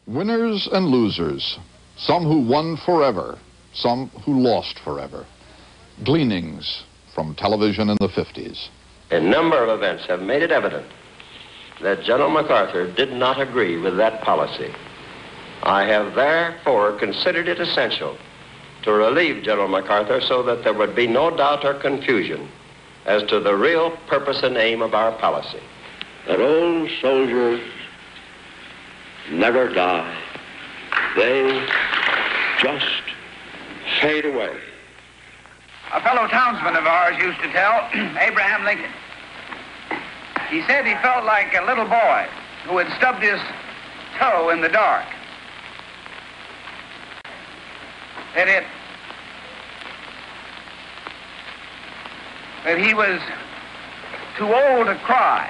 Winners and losers, some who won forever, some who lost forever. Gleanings from television in the 50s. A number of events have made it evident that General MacArthur did not agree with that policy. I have therefore considered it essential to relieve General MacArthur so that there would be no doubt or confusion as to the real purpose and aim of our policy. That old soldiers never die. They just fade away. A fellow townsman of ours used to tell Abraham Lincoln. He said he felt like a little boy who had stubbed his toe in the dark. That he was too old to cry,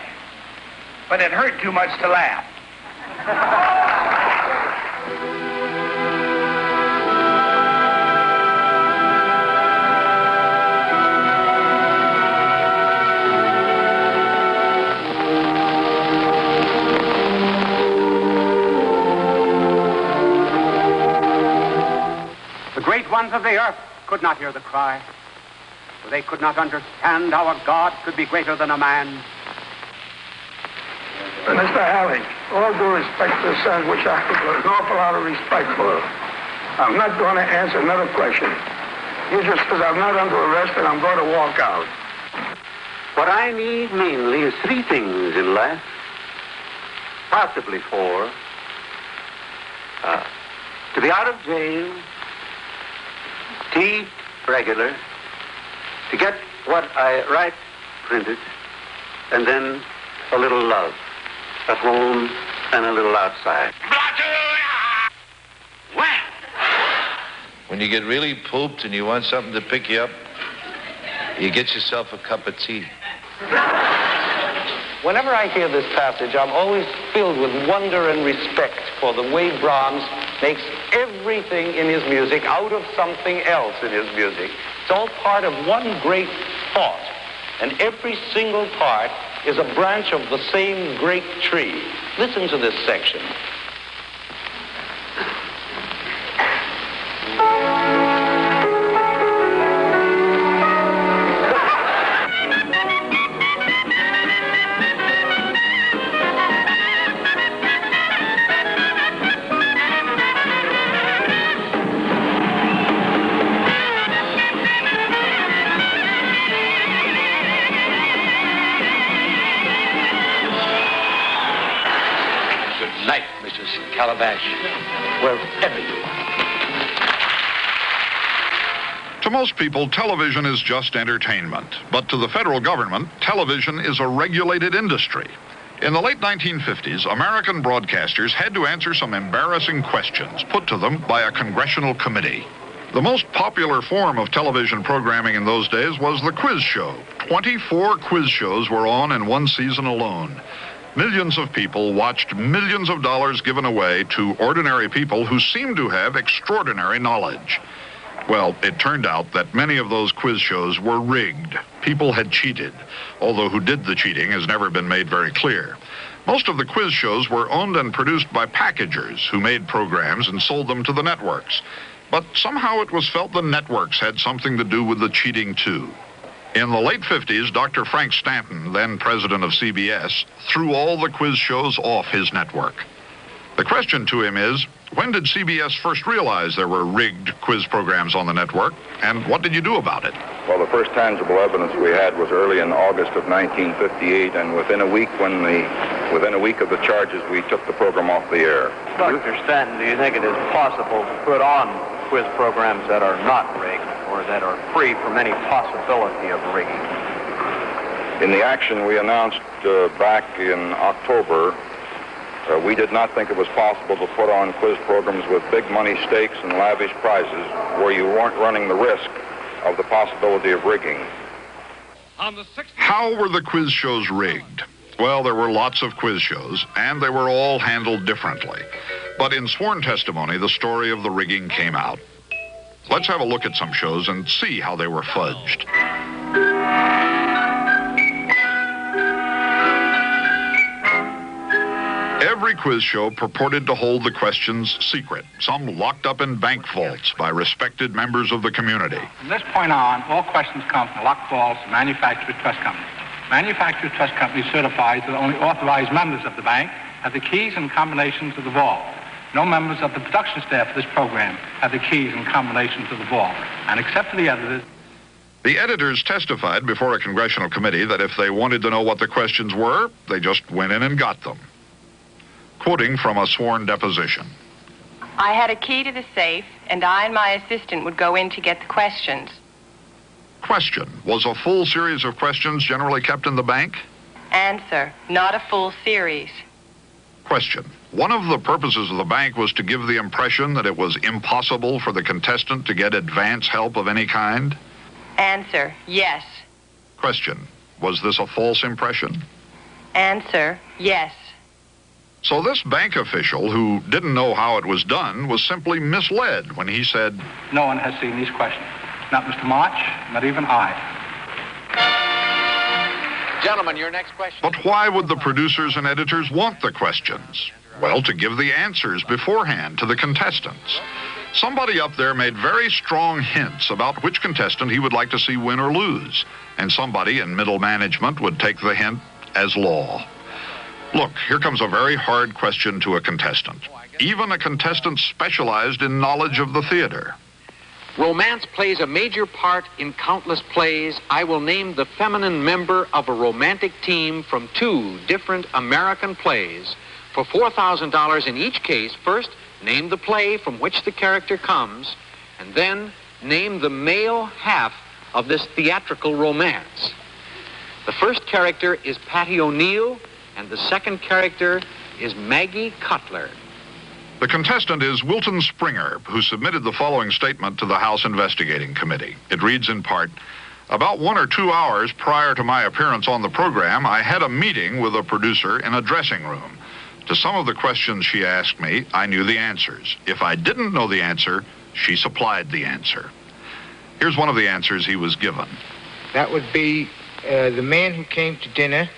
but it hurt too much to laugh. The great ones of the earth could not hear the cry, for they could not understand how a God could be greater than a man. Mr. Halley, all due respect to the son, which I have an awful lot of respect for, I'm not going to answer another question. He just says I'm not under arrest and I'm going to walk out. What I need mainly is three things in life, possibly four. To be out of jail, tea regular, to get what I write printed, and then a little love at home and a little outside. When you get really pooped and you want something to pick you up, you get yourself a cup of tea. Whenever I hear this passage, I'm always filled with wonder and respect for the way Brahms makes everything in his music out of something else in his music. It's all part of one great thought, and every single part is a branch of the same great tree. Listen to this section. Calabash, wherever you are. To most people, television is just entertainment. But to the federal government, television is a regulated industry. In the late 1950s, American broadcasters had to answer some embarrassing questions put to them by a congressional committee. The most popular form of television programming in those days was the quiz show. 24 quiz shows were on in one season alone. Millions of people watched millions of dollars given away to ordinary people who seemed to have extraordinary knowledge. Well, it turned out that many of those quiz shows were rigged. People had cheated, although who did the cheating has never been made very clear. Most of the quiz shows were owned and produced by packagers who made programs and sold them to the networks. But somehow it was felt the networks had something to do with the cheating, too. In the late 50s, Dr. Frank Stanton, then president of CBS, threw all the quiz shows off his network. The question to him is, when did CBS first realize there were rigged quiz programs on the network, and what did you do about it? Well, the first tangible evidence we had was early in August of 1958, and within a week of the charges, we took the program off the air. Dr. Stanton, do you think it is possible to put on quiz programs that are not rigged, or that are free from any possibility of rigging? In the action we announced back in October, we did not think it was possible to put on quiz programs with big money stakes and lavish prizes where you weren't running the risk of the possibility of rigging. How were the quiz shows rigged? Well, there were lots of quiz shows, and they were all handled differently. But in sworn testimony, the story of the rigging came out. Let's have a look at some shows and see how they were fudged. Every quiz show purported to hold the questions secret, some locked up in bank vaults by respected members of the community. From this point on, all questions come from the locked vaults of Manufacturers Trust Company. Manufacturers Trust Company certifies that only authorized members of the bank have the keys and combinations of the vault. No members of the production staff of this program have the keys and combinations of the vault. And except for the editors... The editors testified before a congressional committee that if they wanted to know what the questions were, they just went in and got them. Quoting from a sworn deposition. I had a key to the safe, and I and my assistant would go in to get the questions. Question. Was a full series of questions generally kept in the bank? Answer. Not a full series. Question. One of the purposes of the bank was to give the impression that it was impossible for the contestant to get advance help of any kind? Answer. Yes. Question. Was this a false impression? Answer. Yes. So this bank official, who didn't know how it was done, was simply misled when he said, "No one has seen these questions. Not Mr. March, not even I." Gentlemen, your next question. But why would the producers and editors want the questions? Well, to give the answers beforehand to the contestants. Somebody up there made very strong hints about which contestant he would like to see win or lose, and somebody in middle management would take the hint as law. Look, here comes a very hard question to a contestant, even a contestant specialized in knowledge of the theater. Romance plays a major part in countless plays. I will name the feminine member of a romantic team from 2 different American plays. For $4,000 in each case, first, name the play from which the character comes, and then name the male half of this theatrical romance. The first character is Patty O'Neill, and the second character is Maggie Cutler. The contestant is Wilton Springer, who submitted the following statement to the House Investigating Committee. It reads in part, "About 1 or 2 hours prior to my appearance on the program, I had a meeting with a producer in a dressing room. To some of the questions she asked me, I knew the answers. If I didn't know the answer, she supplied the answer." Here's one of the answers he was given. That would be the man who came to dinner.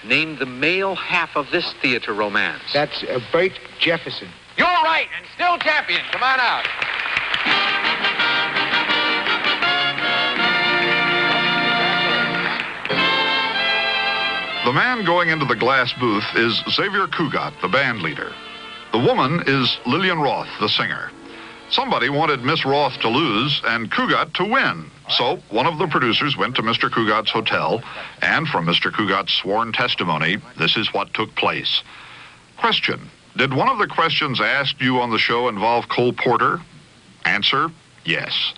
Name the male half of this theater romance. That's Bert Jefferson. You're right, and still champion. Come on out. The man going into the glass booth is Xavier Cugat, the band leader. The woman is Lillian Roth, the singer. Somebody wanted Miss Roth to lose and Cugat to win. So one of the producers went to Mr. Cugat's hotel, and from Mr. Cugat's sworn testimony, this is what took place. Question. Did one of the questions asked you on the show involve Cole Porter? Answer. Yes.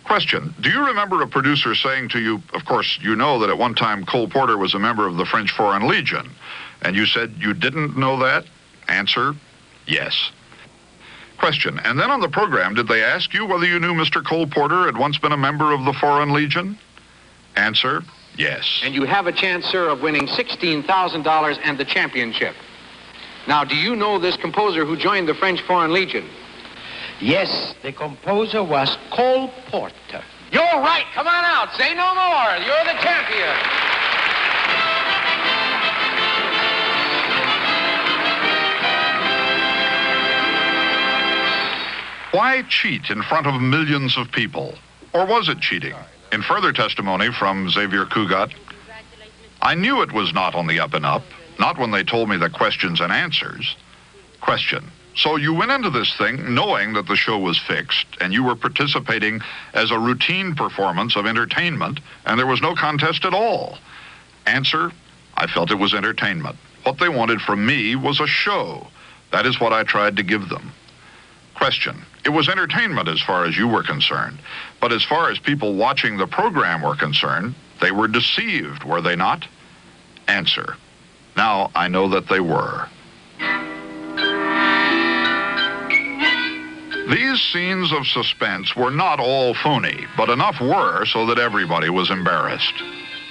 Question. Do you remember a producer saying to you, of course, you know that at one time Cole Porter was a member of the French Foreign Legion, and you said you didn't know that? Answer. Yes. Question. And then on the program, did they ask you whether you knew Mr. Cole Porter had once been a member of the Foreign Legion? Answer. Yes. And you have a chance, sir, of winning $16,000 and the championship. Now, do you know this composer who joined the French Foreign Legion? Yes, the composer was Cole Porter. You're right. Come on out. Say no more. You're the champion. Why cheat in front of millions of people? Or was it cheating? In further testimony from Xavier Cugat, I knew it was not on the up and up, not when they told me the questions and answers. Question. So you went into this thing knowing that the show was fixed and you were participating as a routine performance of entertainment and there was no contest at all. Answer. I felt it was entertainment. What they wanted from me was a show. That is what I tried to give them. Question. It was entertainment as far as you were concerned, but as far as people watching the program were concerned, they were deceived, were they not? Answer. Now I know that they were. These scenes of suspense were not all phony, but enough were so that everybody was embarrassed.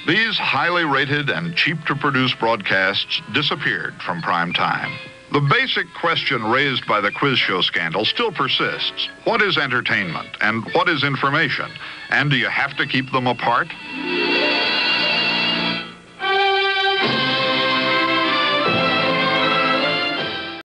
These highly rated and cheap-to-produce broadcasts disappeared from prime time. The basic question raised by the quiz show scandal still persists. What is entertainment and what is information? And do you have to keep them apart?